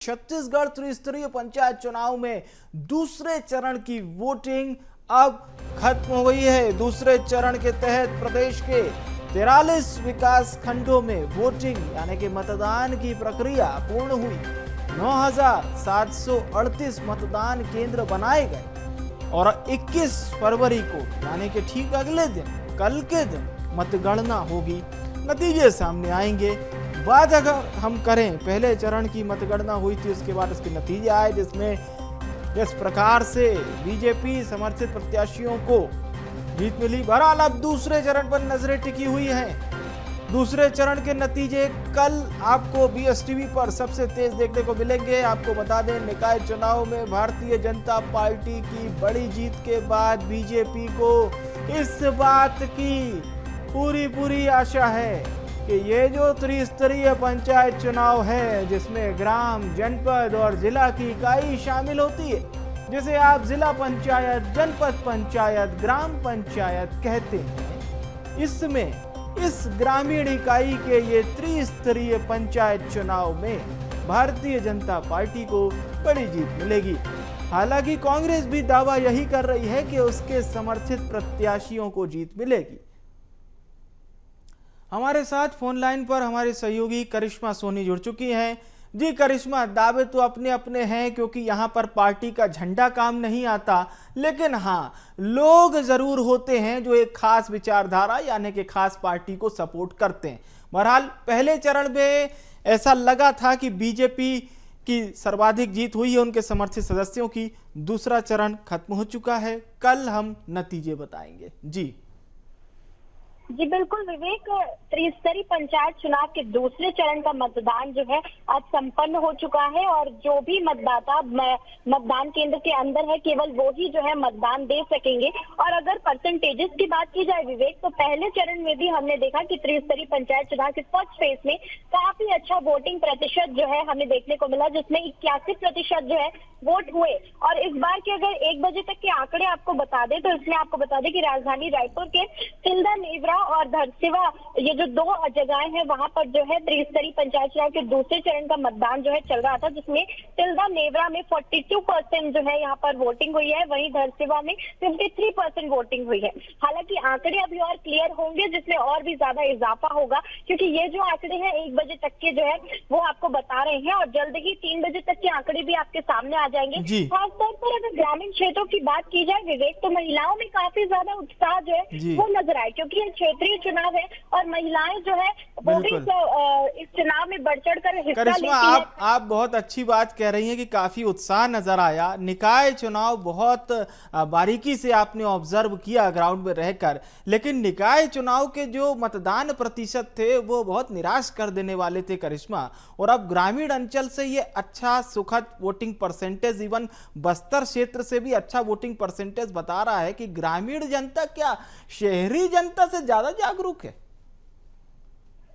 छत्तीसगढ़ त्रिस्तरीय पंचायत चुनाव में दूसरे चरण की वोटिंग अब खत्म हो गई है। दूसरे चरण के तहत प्रदेश के 43 विकास खंडों में वोटिंग यानी कि मतदान की प्रक्रिया पूर्ण हुई। 9,738 मतदान केंद्र बनाए गए और 21 फरवरी को यानी कि ठीक अगले दिन कल के दिन मतगणना होगी, नतीजे सामने आएंगे। बात अगर हम करें पहले चरण की मतगणना हुई थी, उसके बाद इसके नतीजे आए जिसमें इस प्रकार से बीजेपी समर्थित प्रत्याशियों को जीत मिली। बहरहाल अब दूसरे चरण पर नजरें टिकी हुई हैं। दूसरे चरण के नतीजे कल आपको BSTV पर सबसे तेज देखने को मिलेंगे। आपको बता दें, निकाय चुनाव में भारतीय जनता पार्टी की बड़ी जीत के बाद बीजेपी को इस बात की पूरी आशा है कि ये जो त्रिस्तरीय पंचायत चुनाव है जिसमें ग्राम, जनपद और जिला की इकाई शामिल होती है, जिसे आप जिला पंचायत, जनपद पंचायत, ग्राम पंचायत कहते हैं, इसमें इस ग्रामीण इकाई के ये त्रिस्तरीय पंचायत चुनाव में भारतीय जनता पार्टी को बड़ी जीत मिलेगी। हालांकि कांग्रेस भी दावा यही कर रही है कि उसके समर्थित प्रत्याशियों को जीत मिलेगी। हमारे साथ फोन लाइन पर हमारे सहयोगी करिश्मा सोनी जुड़ चुकी हैं। जी करिश्मा, दावे तो अपने अपने हैं क्योंकि यहाँ पर पार्टी का झंडा काम नहीं आता, लेकिन हाँ, लोग जरूर होते हैं जो एक खास विचारधारा यानी कि खास पार्टी को सपोर्ट करते हैं। बहरहाल पहले चरण में ऐसा लगा था कि बीजेपी की सर्वाधिक जीत हुई है उनके समर्थित सदस्यों की। दूसरा चरण खत्म हो चुका है, कल हम नतीजे बताएंगे। जी बिल्कुल विवेक, त्रिस्तरीय पंचायत चुनाव के दूसरे चरण का मतदान जो है आज संपन्न हो चुका है और जो भी मतदाता मतदान केंद्र के अंदर है केवल वो ही जो है मतदान दे सकेंगे। और अगर परसेंटेजेस की बात की जाए विवेक, तो पहले चरण में भी हमने देखा कि त्रिस्तरीय पंचायत चुनाव के फर्स्ट फेज में काफी अच्छा वोटिंग प्रतिशत जो है हमें देखने को मिला, जिसमें 81% जो है वोट हुए। और इस बार के अगर 1 बजे तक के आंकड़े आपको बता दें तो इसमें आपको बता दें कि राजधानी रायपुर के तिल्दा, नेवरा और धरसीवा, ये जो 2 जगहें हैं वहां पर जो है त्रिस्तरीय पंचायत चुनाव के दूसरे चरण का मतदान जो है चल रहा था, जिसमें तिल्दा, नेवरा में 42% जो है यहाँ पर वोटिंग हुई है, वहीं धरसीवा में 53% वोटिंग हुई है। हालांकि आंकड़े अभी और क्लियर होंगे जिसमें और भी ज्यादा इजाफा होगा, क्योंकि ये जो आंकड़े हैं 1 बजे तक के जो है वो आपको बता रहे हैं और जल्द ही 3 बजे तक के आंकड़े भी आपके सामने आ जाएंगे। खासतौर पर अगर ग्रामीण क्षेत्रों की बात की जाए विवेक, तो महिलाओं में काफी ज्यादा उत्साह जो है वो नजर आए, क्योंकि ये क्षेत्रीय चुनाव है और महिलाएं जो है वो भी इस चुनाव में बढ़ चढ़ कर हिस्सा लेती हैं। आप बहुत अच्छी बात कह रही हैं कि काफी उत्साह नजर आया। निकाय चुनाव बहुत बारीकी से आपने ऑब्जर्व किया ग्राउंड में रहकर, लेकिन निकाय चुनाव के जो मतदान प्रतिशत थे वो बहुत निराश कर देने वाले थे करिश्मा। और अब ग्रामीण अंचल से ये अच्छा सुखद वोटिंग परसेंटेज, इवन बस्तर क्षेत्र से भी अच्छा वोटिंग परसेंटेज बता रहा है कि ग्रामीण जनता क्या शहरी जनता से ज्यादा जागरूक है।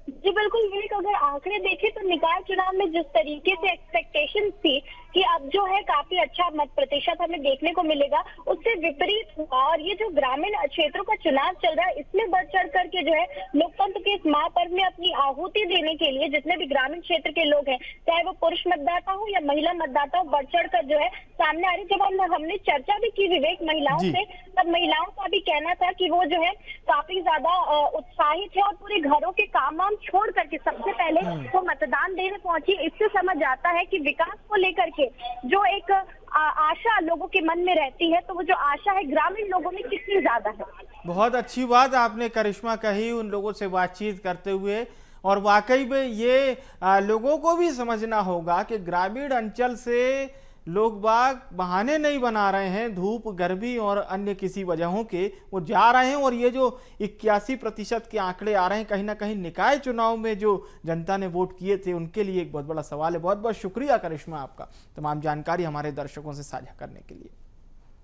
जी बिल्कुल विवेक, अगर आंकड़े देखें तो निकाय चुनाव में जिस तरीके से एक्सपेक्टेशन थी कि अब जो है काफी अच्छा मत प्रतिशत हमें देखने को मिलेगा, उससे विपरीत हुआ। और ये जो ग्रामीण क्षेत्रों का चुनाव चल रहा है इसमें बढ़ चढ़ करके जो है लोकतंत्र के इस महापर्व में अपनी आहुति देने के लिए जितने भी ग्रामीण क्षेत्र के लोग हैं, चाहे वो पुरुष मतदाता हो या महिला मतदाता हो, बढ़ चढ़ कर जो है सामने आ रही। जब हमने चर्चा भी की विवेक महिलाओं से, तब महिलाओं का भी कहना था कि वो जो है काफी ज्यादा उत्साहित है और पूरे घरों के काम वाम छोड़ करके सबसे पहले वो मतदान देने पहुंची। इससे समझ आता है कि विकास को लेकर के जो एक आशा लोगों के मन में रहती है, तो वो जो आशा है ग्रामीण लोगों में कितनी ज्यादा है। बहुत अच्छी बात आपने करिश्मा कही उन लोगों से बातचीत करते हुए। और वाकई में ये लोगों को भी समझना होगा कि ग्रामीण अंचल से लोग बाग बहाने नहीं बना रहे हैं, धूप, गर्मी और अन्य किसी वजहों के वो जा रहे हैं। और ये जो 81% के आंकड़े आ रहे हैं, कहीं ना कहीं निकाय चुनाव में जो जनता ने वोट किए थे उनके लिए एक बहुत बड़ा सवाल है। बहुत बहुत शुक्रिया करिश्मा आपका तमाम जानकारी हमारे दर्शकों से साझा करने के लिए।